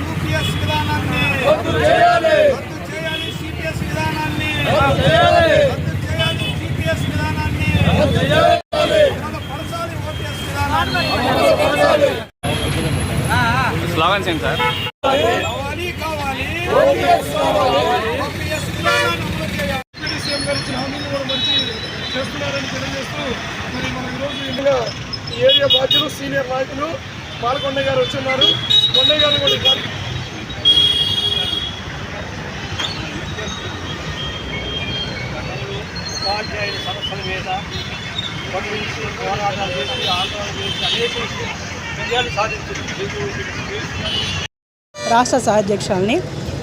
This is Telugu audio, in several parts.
యూపీఎస్ విధానాన్ని రద్దు చేయాలి. సిపిఎస్ విధానాన్ని రద్దు చేయాలి. జీపీఎస్ విధానాన్ని రద్దు చేయాలి. పడసాలి ఓపీఎస్ విధానాన్ని స్లోగన్స్ ఏంటి సార్? కావాలి ఓపీఎస్ విధానాన్ని అమలు చేయాలి. సీఎం గారు ఇచ్చిన హామీలు కూడా మంచి చేస్తున్నారని తెలియజేస్తూ మరి మనం ఈరోజు ఈ ఏరియా బాధ్యులు సీనియర్ నాయకులు పాల్గొండయ్య గారు వచ్చున్నారు. కొండయ్య గారు కూడా ఉపాధ్యాయుల సమస్యల మీద స్పందించి పోరాటాలు చేసి ఆందోళన చేసి అనేక విజయాలు సాధించింది. రాష్ట్ర సహాధ్యక్షుల్ని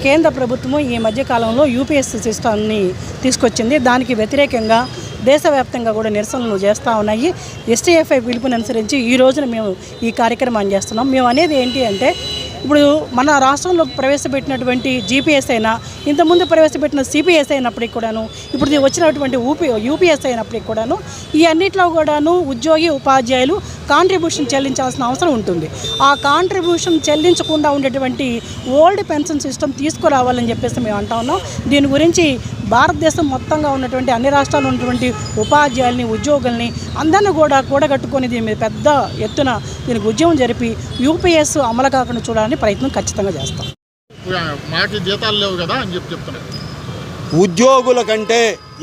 కేంద్ర ప్రభుత్వము ఈ మధ్యకాలంలో యూపీఎస్ సిస్టమ్ని తీసుకొచ్చింది. దానికి వ్యతిరేకంగా దేశవ్యాప్తంగా కూడా నిరసనలు చేస్తూ ఉన్నాయి. ఎస్టీఎఫ్ఐ పిలుపుని అనుసరించి ఈ రోజున మేము ఈ కార్యక్రమాన్ని చేస్తున్నాం. మేము అనేది ఏంటి అంటే ఇప్పుడు మన రాష్ట్రంలో ప్రవేశపెట్టినటువంటి జీపీఎస్ అయినా ఇంతకుముందు ప్రవేశపెట్టిన సిపిఎస్ అయినప్పటికి కూడాను ఇప్పుడు వచ్చినటువంటి యూపీఎస్ అయినప్పటికి కూడాను ఈ అన్నింటిలో కూడాను ఉద్యోగి ఉపాధ్యాయులు కాంట్రిబ్యూషన్ చెల్లించాల్సిన అవసరం ఉంటుంది. ఆ కాంట్రిబ్యూషన్ చెల్లించకుండా ఉండేటువంటి ఓల్డ్ పెన్షన్ సిస్టమ్ తీసుకురావాలని చెప్పేసి మేము అంటా ఉన్నాం. దీని గురించి భారతదేశం మొత్తంగా ఉన్నటువంటి అన్ని రాష్ట్రాల్లో ఉన్నటువంటి ఉపాధ్యాయుల్ని ఉద్యోగుల్ని అందరినీ కూడా కూడగట్టుకొని దీని మీద పెద్ద ఎత్తున దీనికి ఉద్యమం జరిపి యూపీఎస్ అమలు కాకుండా చూడాలని ప్రయత్నం ఖచ్చితంగా చేస్తాం. మాకు జీతాలు లేవు కదా అని చెప్తున్నాను. ఉద్యోగుల కంటే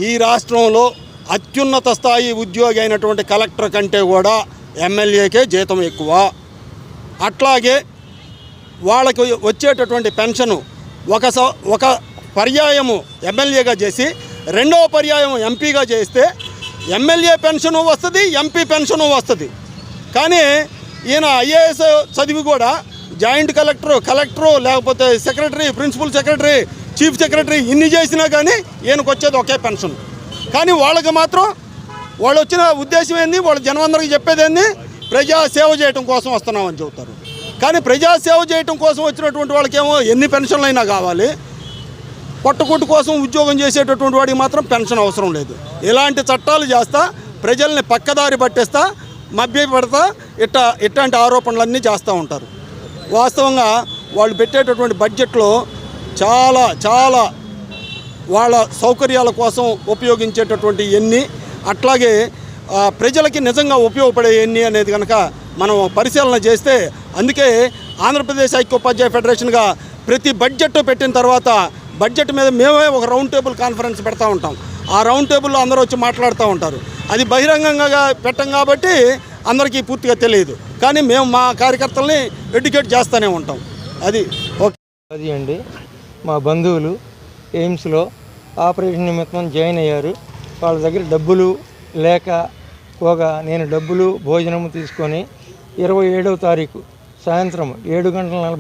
ఈ రాష్ట్రంలో అత్యున్నత స్థాయి ఉద్యోగి అయినటువంటి కలెక్టర్ కంటే కూడా ఎమ్మెల్యేకే జీతం ఎక్కువ. అట్లాగే వాళ్ళకి వచ్చేటటువంటి పెన్షను ఒక పర్యాయము ఎమ్మెల్యేగా చేసి రెండవ పర్యాయం ఎంపీగా చేస్తే ఎమ్మెల్యే పెన్షను వస్తుంది, ఎంపీ పెన్షను వస్తుంది. కానీ ఈయన ఐఏఎస్ చదివి కూడా జాయింట్ కలెక్టరు లేకపోతే secretary, principal secretary, chief secretary ఇన్ని చేసినా కానీ ఈయనకు వచ్చేది ఒకే పెన్షన్. కానీ వాళ్ళకి మాత్రం వాళ్ళు వచ్చిన ఉద్దేశం ఏంది, వాళ్ళ జనమందరికి చెప్పేది ఏంది, ప్రజాసేవ చేయటం కోసం వస్తున్నామని చెబుతారు. కానీ ప్రజాసేవ చేయటం కోసం వచ్చినటువంటి వాళ్ళకేమో ఎన్ని పెన్షన్లు అయినా కావాలి, పొట్టకొట్టు కోసం ఉద్యోగం చేసేటటువంటి వాడికి మాత్రం పెన్షన్ అవసరం లేదు. ఇలాంటి చట్టాలు చేస్తా ప్రజల్ని పక్కదారి పట్టేస్తా మభ్యపెడతా ఇట్లాంటి ఆరోపణలన్నీ చేస్తూ ఉంటారు. వాస్తవంగా వాళ్ళు పెట్టేటటువంటి బడ్జెట్లో చాలా చాలా వాళ్ళ సౌకర్యాల కోసం ఉపయోగించేటటువంటి ఎన్ని, అట్లాగే ప్రజలకి నిజంగా ఉపయోగపడే ఎన్ని అనేది కనుక మనం పరిశీలన చేస్తే, అందుకే ఆంధ్రప్రదేశ్ ఐక్యోపాధ్యాయ ఫెడరేషన్గా ప్రతి బడ్జెట్ పెట్టిన తర్వాత బడ్జెట్ మీద మేమే ఒక రౌండ్ టేబుల్ కాన్ఫరెన్స్ పెడతా ఉంటాం. ఆ రౌండ్ టేబుల్లో అందరూ వచ్చి మాట్లాడుతూ ఉంటారు. అది బహిరంగంగా పెట్టం కాబట్టి అందరికీ పూర్తిగా తెలియదు. కానీ మేము మా కార్యకర్తల్ని ఎడ్యుకేట్ చేస్తూనే ఉంటాం. అది ఓకే. అది అండి, మా బంధువులు ఎయిమ్స్లో ఆపరేషన్ నిమిత్తం జాయిన్ అయ్యారు. వాళ్ళ దగ్గర డబ్బులు లేక పోగా నేను డబ్బులు భోజనము తీసుకొని 27వ తారీఖు సాయంత్రం 7:40